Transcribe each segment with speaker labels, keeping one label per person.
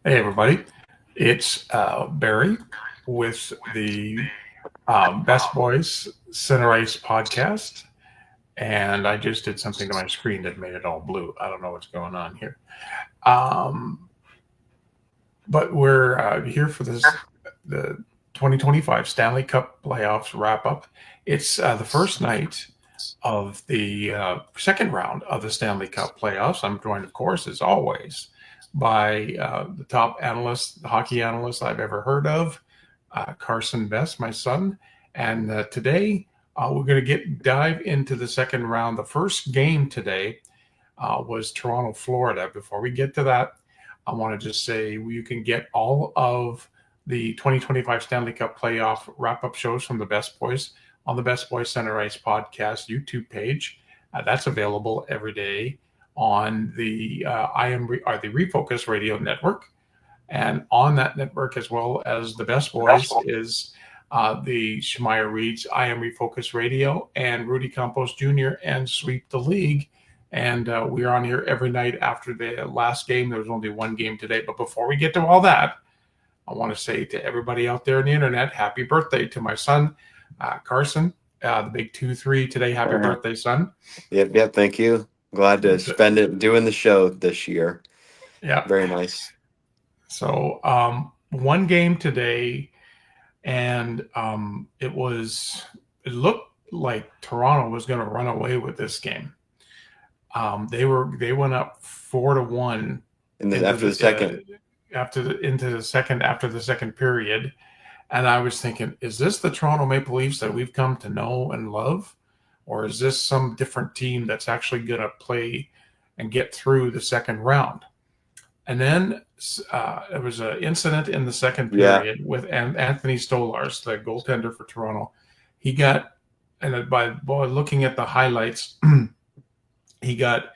Speaker 1: Hey, everybody. It's Barry with the Best Boys Center Ice podcast. And I just did something to my screen that made it all blue. I don't know what's going on here. Um, but we're here for the 2025 Stanley Cup Playoffs wrap up. It's the first night of the second round of the Stanley Cup playoffs. I'm joined, of course, as always, by the top analyst, the hockey analyst I've ever heard of, Carson and Besse, my son. And today we're going to dive into the second round. The first game today was Toronto, Florida. Before we get to that, I want to just say you can get all of the 2025 Stanley Cup playoff wrap up shows from the Best Boys on the Best Boys Center Ice podcast YouTube page. That's available every day on the the Refocus Radio Network, and on that network as well as the Best Boys is the Shemaya Reed's I Am Refocus Radio and Rudy Campos Jr. and Sweep the League. And we're on here every night after the last game. There was only one game today. But before we get to all that, I want to say to everybody out there on the internet, happy birthday to my son, Carson, the big 2-3 today. Happy birthday, son.
Speaker 2: Yep. Thank you. Glad to spend it doing the show this year.
Speaker 1: Yeah.
Speaker 2: Very nice.
Speaker 1: So one game today, and it looked like Toronto was going to run away with this game. They went up 4-1
Speaker 2: After the second.
Speaker 1: After the second period, and I was thinking, is this the Toronto Maple Leafs that we've come to know and love, or is this some different team that's actually going to play and get through the second round? And then there was an incident in the second period with Anthony Stolarz, the goaltender for Toronto. He got, and by looking at the highlights, he got,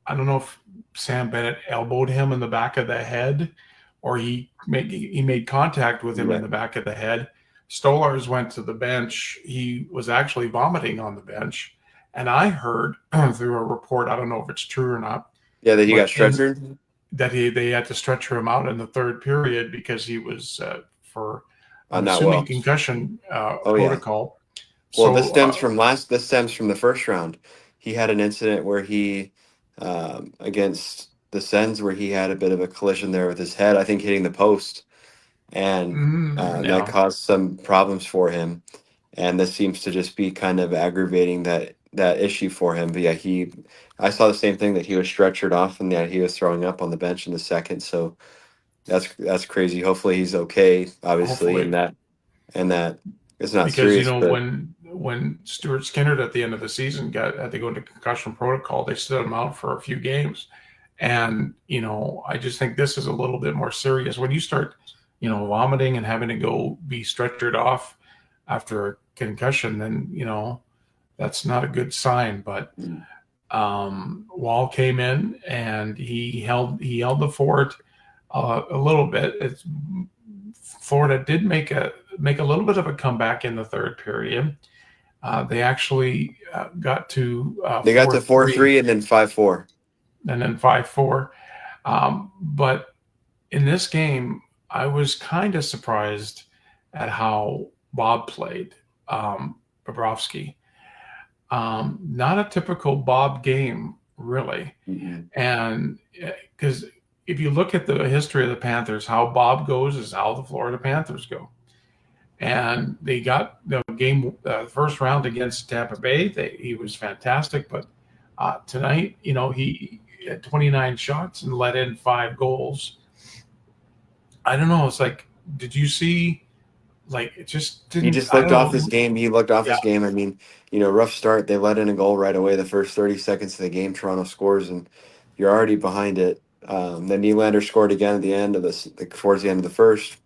Speaker 1: I don't know if Sam Bennett elbowed him in the back of the head, or he made contact with him in the back of the head. Stolarz went to the bench. He was actually vomiting on the bench. And I heard through a report, I don't know if it's true or not.
Speaker 2: Yeah, that he got stretchered?
Speaker 1: That they had to stretcher him out in the third period because he was I'm assuming concussion protocol.
Speaker 2: Yeah. Well, this stems from the first round. He had an incident where he against the Sens where he had a bit of a collision there with his head, I think hitting the post, and that caused some problems for him. And this seems to just be kind of aggravating that issue for him. But yeah, I saw the same thing, that he was stretchered off and that he was throwing up on the bench in the second. So that's crazy. Hopefully he's okay, obviously, and that it's not
Speaker 1: because
Speaker 2: serious.
Speaker 1: When Stuart Skinner at the end of the season had to go into concussion protocol, they stood him out for a few games. And I just think this is a little bit more serious. When you start vomiting and having to go be stretchered off after a concussion, then that's not a good sign. But Wall came in and he held the fort a little bit. Florida did make a little bit of a comeback in the third period. They actually got to
Speaker 2: 4-3 and then 5-4.
Speaker 1: And then 5-4. But in this game, I was kind of surprised at how Bob played, Bobrovsky. Not a typical Bob game, really.
Speaker 2: Mm-hmm.
Speaker 1: And because if you look at the history of the Panthers, how Bob goes is how the Florida Panthers go. And they got the game first round against Tampa Bay. He was fantastic, but tonight, he had 29 shots and let in 5 goals. I don't know. It's like, did you see? Like, it just didn't.
Speaker 2: He just looked off his game. He looked off his game. I mean, rough start. They let in a goal right away. The first 30 seconds of the game, Toronto scores, and you're already behind it. Then Nylander scored again at the end of towards the end of the first.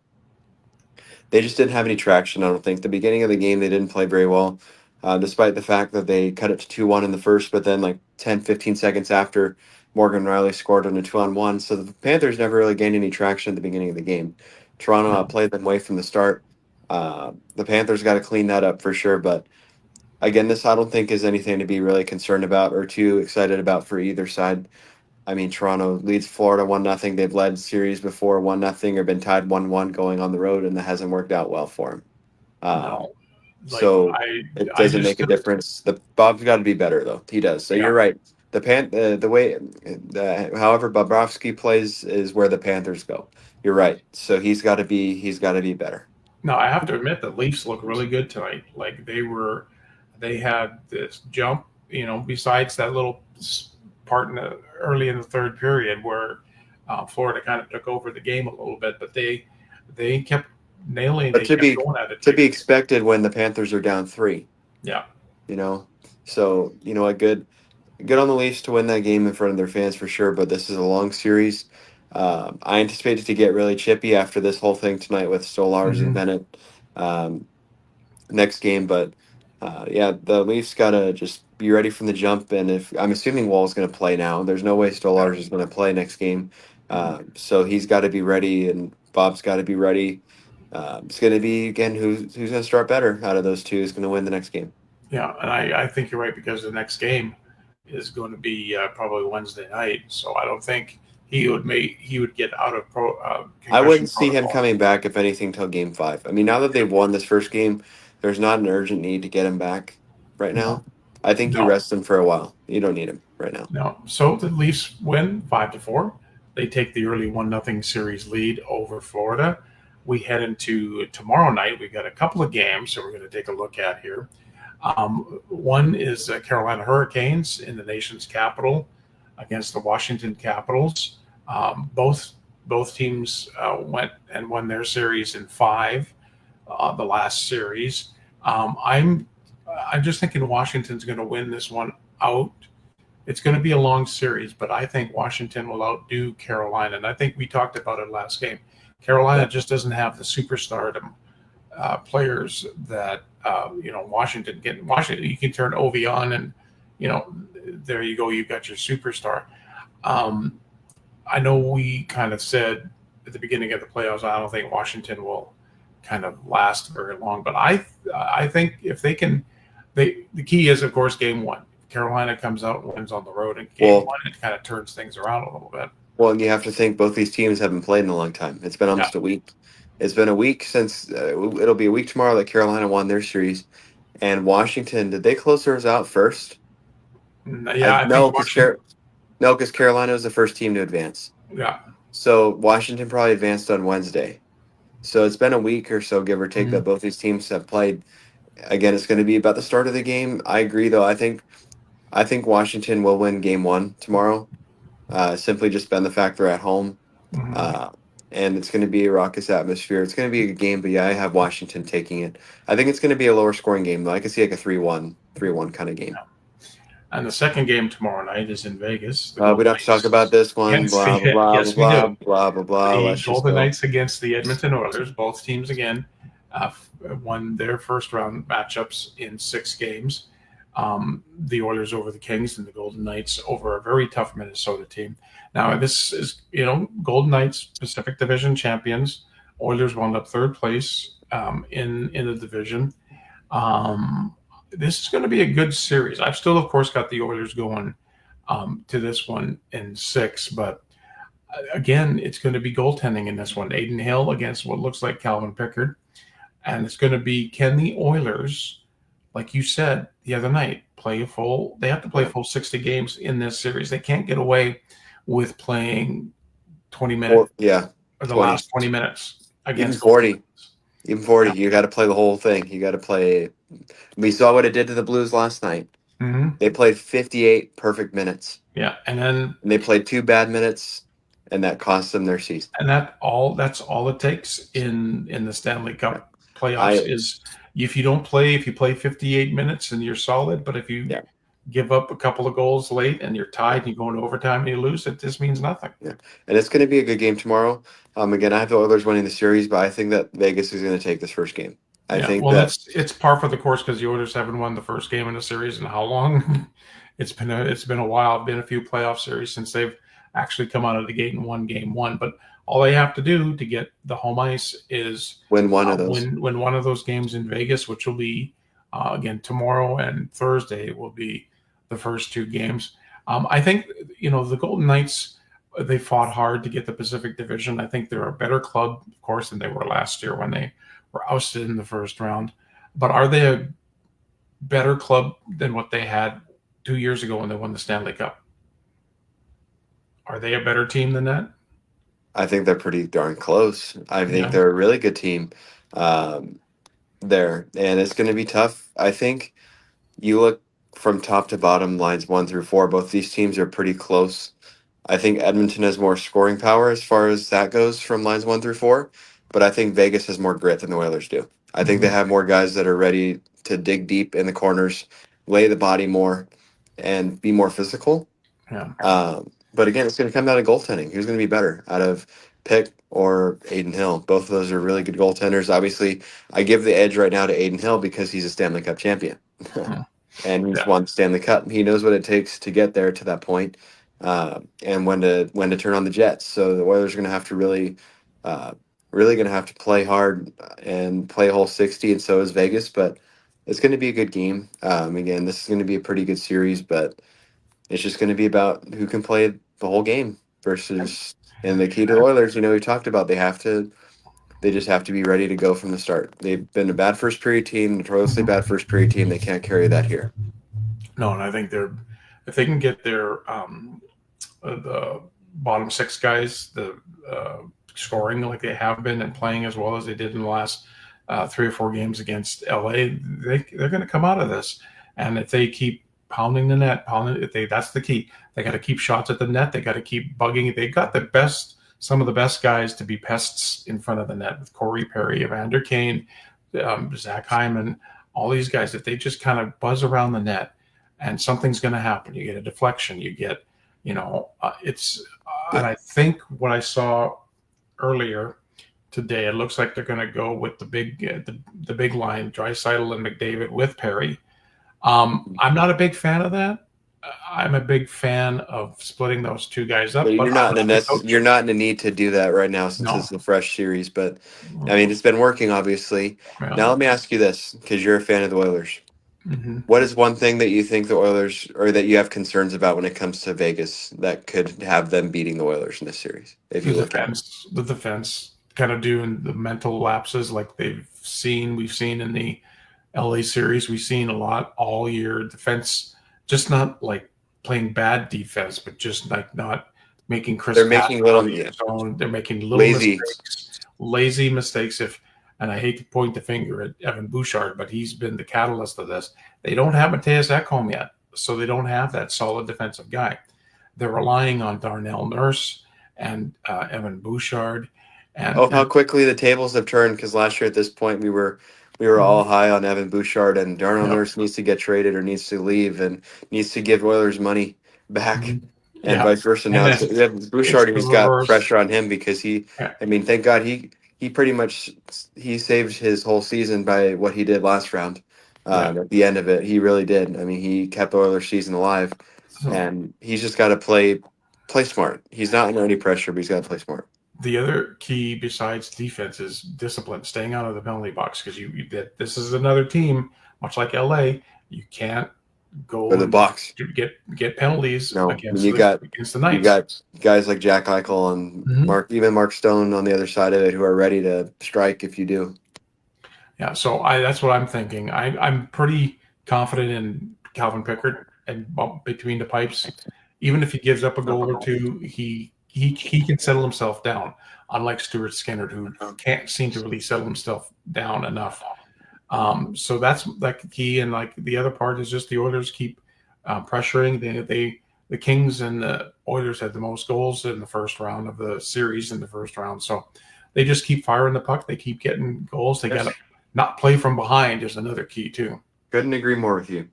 Speaker 2: They just didn't have any traction, I don't think. The beginning of the game, they didn't play very well, despite the fact that they cut it to 2-1 in the first, but then like 10, 15 seconds after, Morgan Riley scored on a 2-on-1. So the Panthers never really gained any traction at the beginning of the game. Toronto played them way from the start. The Panthers got to clean that up for sure, but again, this I don't think is anything to be really concerned about or too excited about for either side. I mean, Toronto leads Florida 1-0. They've led series before 1-0 or been tied 1-1 going on the road, and that hasn't worked out well for them.
Speaker 1: No, like
Speaker 2: So it
Speaker 1: I
Speaker 2: doesn't
Speaker 1: just
Speaker 2: make a difference. The Bob's got to be better though. He does. So
Speaker 1: yeah.
Speaker 2: you're right. The way however Bobrovsky plays is where the Panthers go. You're right. So he's got to be better.
Speaker 1: No, I have to admit the Leafs look really good tonight. Like they had this jump. Besides that little part early in the third period where Florida kind of took over the game a little bit, but they kept nailing.
Speaker 2: But
Speaker 1: They kept going at it
Speaker 2: to
Speaker 1: tight.
Speaker 2: be expected when the Panthers are down 3,
Speaker 1: Yeah.
Speaker 2: you know. So, a good on the Leafs to win that game in front of their fans for sure, but this is a long series. I anticipate it to get really chippy after this whole thing tonight with Stolars and
Speaker 1: Hmm.
Speaker 2: Bennett. Um, Next game. But yeah, the Leafs gotta just be ready from the jump. And if I'm assuming Wall's gonna play now, there's no way
Speaker 1: Yeah.
Speaker 2: Stolarz is gonna play next game.
Speaker 1: Mhm.
Speaker 2: So he's got to be ready, and Bob's got to be ready. It's gonna be again who's gonna start better out of those two is gonna win the next game.
Speaker 1: Yeah, and I think you're right because the next game is going to be probably Wednesday night. So I don't think he would get out of
Speaker 2: I
Speaker 1: concussion
Speaker 2: wouldn't see him
Speaker 1: protocol.
Speaker 2: coming back if anything till game 5. I mean, now that they've won this first game, there's not an urgent need to get him back right
Speaker 1: No,
Speaker 2: now. I think you
Speaker 1: no,
Speaker 2: rest him for a while. You don't need him right now.
Speaker 1: no. So the Leafs win 5-4. They take the early 1-0 series lead over Florida. We head into tomorrow night. We've got a couple of games that we're going to take a look at here. One is Carolina Hurricanes in the nation's capital against the Washington Capitals. Both teams went and won their series in 5. The last series. I'm just thinking Washington's going to win this one out. It's going to be a long series, but I think Washington will outdo Carolina. And I think we talked about it last game. Carolina
Speaker 2: Yeah.
Speaker 1: just doesn't have the superstardom players that Washington get. Washington, you can turn Ovi on, and there you go. You've got your superstar. Um, I know we kind of said at the beginning of the playoffs, I don't think Washington will kind of last very long, but I think if they can, the key is of course game one. Carolina comes out and wins on the road in game
Speaker 2: Well,
Speaker 1: one, it kind of turns things around a little bit.
Speaker 2: Well, and you have to think both these teams haven't played in a long time. It's been
Speaker 1: Yeah.
Speaker 2: almost a week. It's been a week since it'll be a week tomorrow that Carolina won their series. And Washington, did they close theirs out first?
Speaker 1: Yeah, I think
Speaker 2: No,
Speaker 1: Washington.
Speaker 2: because Carolina was the first team to advance.
Speaker 1: Yeah.
Speaker 2: So Washington probably advanced on Wednesday. So it's been a week or so, give or take,
Speaker 1: Mhm.
Speaker 2: that both these teams have played. Again, it's going to be about the start of the game. I agree, though. I think Washington will win game 1 tomorrow. Simply just been the fact they're at home.
Speaker 1: Mhm.
Speaker 2: Uh, and it's going to be a raucous atmosphere. It's going to be a good game, but yeah, I have Washington taking it. I think it's going to be a lower scoring game, though. I can see like a 3-1 kind of game.
Speaker 1: And the second game tomorrow night is in Vegas. The
Speaker 2: We
Speaker 1: Golden
Speaker 2: don't have to talk about
Speaker 1: Knights
Speaker 2: this one.
Speaker 1: against
Speaker 2: Blah
Speaker 1: the
Speaker 2: blah blah blah
Speaker 1: yes, we do.
Speaker 2: blah blah blah blah.
Speaker 1: The
Speaker 2: Let's just
Speaker 1: Golden
Speaker 2: go.
Speaker 1: Knights against the Edmonton Oilers. Both teams again won their first round matchups in 6 games. The Oilers over the Kings and the Golden Knights over a very tough Minnesota team. Now this is Golden Knights Pacific Division champions. Oilers wound up third place in the division. This is going to be a good series. I've still, of course, got the Oilers going to this one in 6, but again, it's going to be goaltending in this one. Aiden Hill against what looks like Calvin Pickard. And it's going to be, can the Oilers, like you said the other night, they have to play
Speaker 2: Yeah.
Speaker 1: full 60 games in this series. They can't get away with playing 20 minutes
Speaker 2: Or yeah,
Speaker 1: or the
Speaker 2: 20,
Speaker 1: last 20 minutes
Speaker 2: even
Speaker 1: against Golden
Speaker 2: 40,
Speaker 1: Knights.
Speaker 2: even 40.
Speaker 1: Yeah.
Speaker 2: You got to play the whole thing. You got to play. We saw what it did to the Blues last night.
Speaker 1: Mm-hmm.
Speaker 2: They played 58 perfect minutes,
Speaker 1: Yeah. And then
Speaker 2: and they played 2 bad minutes, and that cost them their season.
Speaker 1: that's all it takes in the Stanley
Speaker 2: Yeah.
Speaker 1: Cup playoffs
Speaker 2: I
Speaker 1: is if you play 58 minutes and you're solid, but if you
Speaker 2: yeah.
Speaker 1: give up a couple of goals late and you're tied and you go into overtime and you lose, it just means nothing.
Speaker 2: Yeah, and it's going to be a good game tomorrow. Again, I have the Oilers winning the series, but I think that Vegas is going to take this first game. I
Speaker 1: Yeah,
Speaker 2: think
Speaker 1: well,
Speaker 2: that
Speaker 1: it's par for the course because the Oilers haven't won the first game in a series in how long? It's been a while. Been a few playoff series since they've actually come out of the gate and won game one. But all they have to do to get the home ice is
Speaker 2: win one of those.
Speaker 1: win one of those games in Vegas, which will be again tomorrow and Thursday will be the first 2 games. I think the Golden Knights. They fought hard to get the Pacific Division. I think they're a better club, of course, than they were last year when they were ousted in the first round. But are they a better club than what they had 2 years ago when they won the Stanley Cup? Are they a better team than that?
Speaker 2: I think they're pretty darn close. I think
Speaker 1: Yeah.
Speaker 2: they're a really good team um, there, and it's going to be tough. I think you look from top to bottom, lines 1 through 4. Both these teams are pretty close. I think Edmonton has more scoring power as far as that goes from lines 1 through 4, but I think Vegas has more grit than the Oilers do. I think they
Speaker 1: Mhm.
Speaker 2: have more guys that are ready to dig deep in the corners, lay the body more, and be more physical.
Speaker 1: Yeah.
Speaker 2: But again, it's going to come down to goaltending. Who's going to be better out of Pick or Aiden Hill? Both of those are really good goaltenders. Obviously, I give the edge right now to Aiden Hill because he's a Stanley Cup champion.
Speaker 1: Yeah.
Speaker 2: And he's
Speaker 1: Yeah.
Speaker 2: won Stanley Cup. He knows what it takes to get there to that point, and when to turn on the Jets. So the Oilers are going to have to uh, really going to have to play hard and play a whole 60, and so is Vegas. But it's going to be a good game. Again, this is going to be a pretty good series, but it's just going to be about who can play the whole game versus. And the key to the Oilers, we talked about they just have to be ready to go from the start. They've been a bad first period team, notoriously bad first period team. They can't carry that here.
Speaker 1: No, and I think if they can get the bottom six guys uh, scoring like they have been and playing as well as they did in the last 3 or 4 games against LA, they're going to come out of this. And if they keep pounding the net, that's the key. They got to keep shots at the net. They got to keep bugging it. They got some of the best guys to be pests in front of the net with Corey Perry, Evander Kane, Zach Hyman, all these guys. If they just kind of buzz around the net, and something's going to happen. You get a deflection. You get, and I think what I saw earlier today, it looks like they're going to go with the big line, Draisaitl and McDavid with Perry. I'm not a big fan of that. I'm a big fan of splitting those two guys
Speaker 2: But
Speaker 1: up, but I'm not the
Speaker 2: you're
Speaker 1: coach.
Speaker 2: not in a need to do that right now since
Speaker 1: No.
Speaker 2: it's a fresh series. But I mean, it's been working obviously.
Speaker 1: Yeah.
Speaker 2: Now let me ask you this, because you're a fan of the Oilers.
Speaker 1: Mm-hmm.
Speaker 2: What is one thing that you think the Oilers, or that you have concerns about when it comes to Vegas, that could have them beating the Oilers in this series? If
Speaker 1: The
Speaker 2: you look at it,
Speaker 1: defense kind of doing the mental lapses like we've seen in the LA series. We've seen a lot all year. Defense, just not like playing bad defense, but just like not making
Speaker 2: they're
Speaker 1: crisp passes
Speaker 2: making
Speaker 1: out
Speaker 2: little,
Speaker 1: of
Speaker 2: yeah,
Speaker 1: the zone. They're making little
Speaker 2: lazy.
Speaker 1: mistakes, lazy mistakes. And I hate to point the finger at Evan Bouchard, but he's been the catalyst of this. They don't have Mateus Ekholm yet, so they don't have that solid defensive guy. They're relying on Darnell Nurse and Evan Bouchard,
Speaker 2: Oh, how
Speaker 1: and
Speaker 2: quickly the tables have turned! Because last year at this point we were all high on Evan Bouchard, and Darnell
Speaker 1: yeah,
Speaker 2: Nurse needs to get traded or needs to leave and needs to give Oilers money back, and
Speaker 1: yeah,
Speaker 2: vice versa.
Speaker 1: and
Speaker 2: Now
Speaker 1: then
Speaker 2: yeah,
Speaker 1: it's
Speaker 2: Bouchard,
Speaker 1: the
Speaker 2: he's got
Speaker 1: reverse.
Speaker 2: pressure on him because
Speaker 1: Yeah,
Speaker 2: I mean, thank God he pretty much he saved his whole season by what he did last round.
Speaker 1: yeah.
Speaker 2: At the end of it, he really did. I mean, he kept the Oilers season alive,
Speaker 1: So
Speaker 2: and he's just got to play smart. He's not under any pressure, but he's got to play smart.
Speaker 1: the other key besides defense is discipline, staying out of the penalty box because this is another team, much like LA. You can't
Speaker 2: For
Speaker 1: go
Speaker 2: the
Speaker 1: and
Speaker 2: box.
Speaker 1: get penalties
Speaker 2: No, I mean
Speaker 1: against the
Speaker 2: you
Speaker 1: Knights.
Speaker 2: got guys like Jack Eichel and
Speaker 1: Mm-hmm.
Speaker 2: Mark Stone on the other side of it who are ready to strike if you do.
Speaker 1: Yeah, so that's what I'm thinking. I'm pretty confident in Calvin Pickard and between the pipes. Even if he gives up a goal or two, he can settle himself down. Unlike Stuart Skinner, who can't seem to really settle himself down enough. So that's like the key, and like the other part is just the Oilers keep pressuring. The Kings and the Oilers had the most goals in the first round of the series in the first round, so they just keep firing the puck. They keep getting goals. They got to
Speaker 2: Yes.
Speaker 1: not play from behind is another key too.
Speaker 2: Couldn't agree more with you.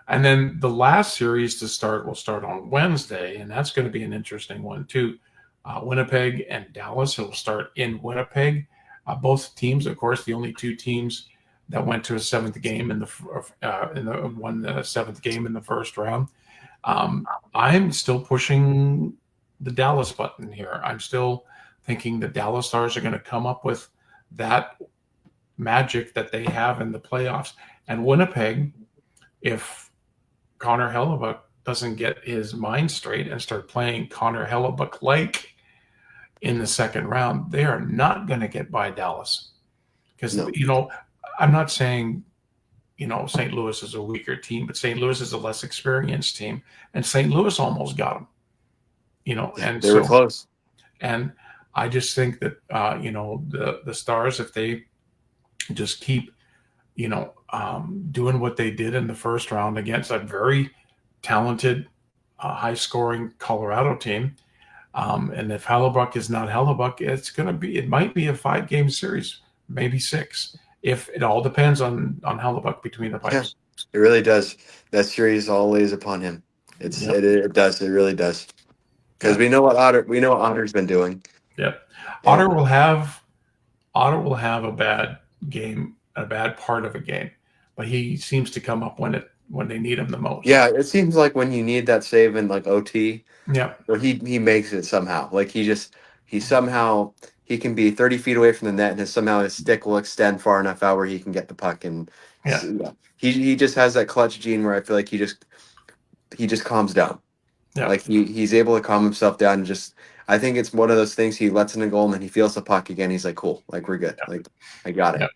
Speaker 1: And then the last series to start will start on Wednesday, and that's going to be an interesting one too. Winnipeg and Dallas. It will start in Winnipeg. Both teams, of course, the only two teams that went to a seventh game won the seventh game in the first round. I'm still pushing the Dallas button here. I'm still thinking the Dallas Stars are going to come up with that magic that they have in the playoffs. And Winnipeg, if Connor Hellebuck doesn't get his mind straight and start playing Connor Hellebuck like in the second round, they are not going to get by Dallas. Because,
Speaker 2: No.
Speaker 1: I'm not saying, St. Louis is a weaker team, but St. Louis is a less experienced team. And St. Louis almost got them, and
Speaker 2: They were
Speaker 1: so,
Speaker 2: close.
Speaker 1: and I just think that, the Stars, if they just keep, doing what they did in the first round against a very talented, high scoring Colorado team. And if Hellebuck is not Hellebuck, it might be a 5-game series, maybe 6. If it all depends on Hellebuck between the
Speaker 2: Yeah,
Speaker 1: pipes.
Speaker 2: it really does. That series all lays upon him.
Speaker 1: Yep.
Speaker 2: It does. It really does. Because
Speaker 1: Yep.
Speaker 2: we know what Otter's been doing.
Speaker 1: Yep. Otter
Speaker 2: And
Speaker 1: will have Otter will have a bad game, a bad part of a game, but he seems to come up when they need him the most.
Speaker 2: yeah, it seems like when you need that save in like OT,
Speaker 1: Yep.
Speaker 2: or he makes it somehow. Like he somehow he can be 30 feet away from the net, and somehow his stick will extend far enough out where he can get the puck. And
Speaker 1: Yeah.
Speaker 2: yeah, he just has that clutch gene where I feel like he just calms down.
Speaker 1: Yep.
Speaker 2: Like he's able to calm himself down and just. I think it's one of those things he lets in a goal and then he feels the puck again. He's like, cool, like we're good, like I got it.
Speaker 1: Yep.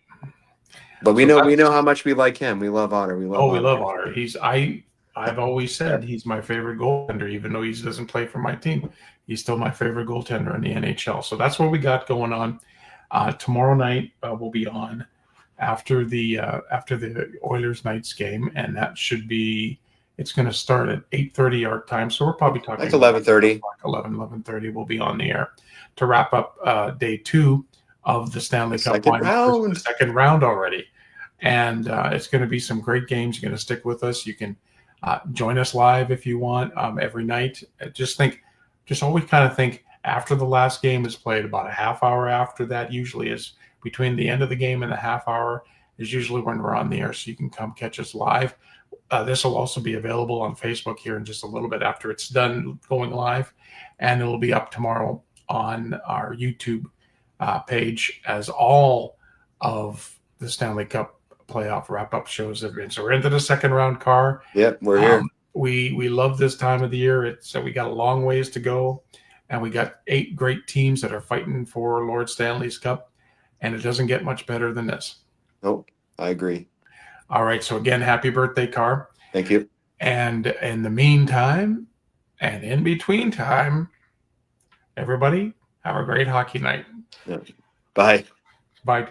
Speaker 2: But
Speaker 1: So
Speaker 2: we
Speaker 1: that's
Speaker 2: know how much we like him. We love Otter. We love
Speaker 1: Oh, we
Speaker 2: Otter.
Speaker 1: love Otter. I've always said he's my favorite goaltender, even though he doesn't play for my team. He's still my favorite goaltender in the NHL. So that's what we got going on. Tomorrow night we'll be on after the Oilers Knights game, and that should be it's going to start at 8:30 our time. So we're probably
Speaker 2: Like
Speaker 1: talking
Speaker 2: 11:30.
Speaker 1: 11:30. We'll be on the air to wrap up day 2 of the Stanley
Speaker 2: The
Speaker 1: Cup
Speaker 2: second
Speaker 1: Finals. The
Speaker 2: round.
Speaker 1: second round already. And it's going to be some great games. You're going to stick with us. You can join us live if you want every night. Just always kind of think after the last game is played, about a half hour after that, usually is between the end of the game and a half hour is usually when we're on the air. So you can come catch us live. This will also be available on Facebook here in just a little bit after it's done going live. And it'll be up tomorrow on our YouTube page as all of the Stanley Cup playoff wrap-up shows have been. So we're into the second round, car.
Speaker 2: Yep, we're here.
Speaker 1: We love this time of the year. We got a long ways to go, and we got 8 great teams that are fighting for Lord Stanley's Cup, and it doesn't get much better than this.
Speaker 2: Nope, I agree.
Speaker 1: All right, so again, happy birthday, Car.
Speaker 2: Thank you.
Speaker 1: And in the meantime, and in between time, everybody have a great hockey night.
Speaker 2: Yeah. Bye.
Speaker 1: Bye.